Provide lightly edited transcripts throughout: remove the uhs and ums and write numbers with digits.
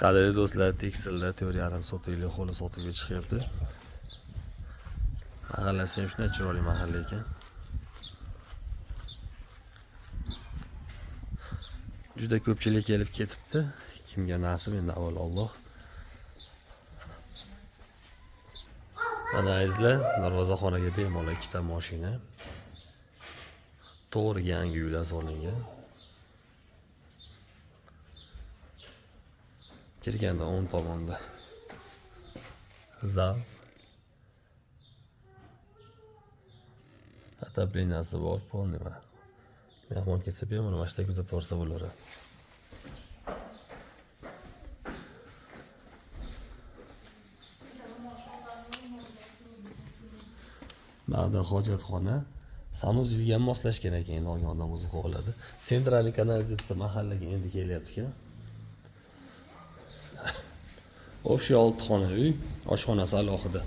Qadrli do'stlar, tekstilda 4,5 sotuvlik hovli sotuvga chiqyapti. Mahallasi ham shunday chiroyli mahalla ekan. Juda ko'pchilik kelib ketibdi. Kimga nasib endi avval Alloh. Mana izlar, darvozaxonaga bemalol ikkita mashina. To'g'ri yangi uylar solingan. Kirganda o'ng tomonda zal, atapleniyasi bor, polni mana. Mehmon kelsa bemalol mana shunday kuzatib borsa bo'lar. Ba'da hojatxona sanuzilga moslashgan ekan, endi olgan odam o'zi qiladi. Sentraliy kanalizatsiya mahallaga endi kelyapti-ku. Общий 6 xona uy, oshxonasi alohida.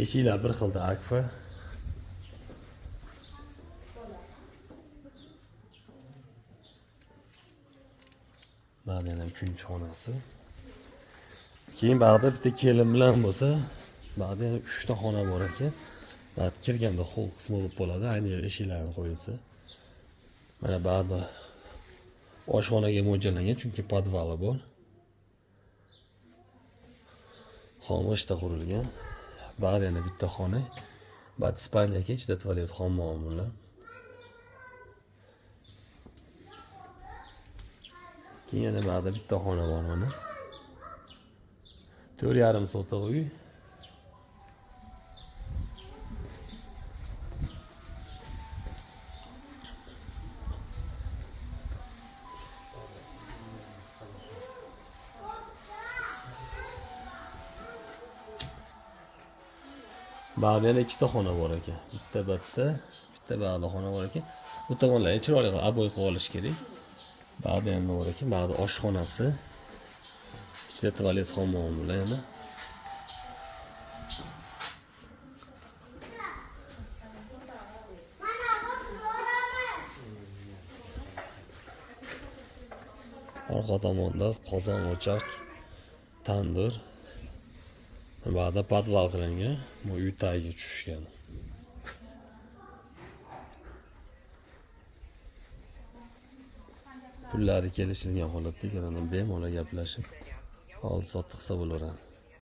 Eshiklar bir xilda akfa. Mana yana 3-xonasi. Keyin bag'da bitta kelin bilan bo'lsa, bag'da yana 3 ta xona bor ekan. Mana kirganda hol qismi bo'lib qoladi, ayni yer eshiklarni qo'yilsa. Mana bag'da oshxonaga mo'ljallangan, chunki podvali bor. Xomishda qurilgan. Bag'da yana bitta xona. Ba'd spalniyaga ichida tualet, hammom bilan. Keyin yana bag'da bitta xona bor mana. 4,5 sotiq uy. Bag'da yana 2 ta xona bor ekan. Bitta bag'da xona bor ekan. Bu tomonlarga chiroyli qilib aboy qilib olish kerak. Bag'da yana bor ekan, bag'da oshxonasi. İçida tualet, hammom bilan yana. Orqa tomonda qozon, o'choq, tandir. Bag'da podval qilingan, bu uy tagiga tushgan. Pullari kelishilgan holatda ekan, bemalol gaplashib olib sotib qilsa bo'laveradi.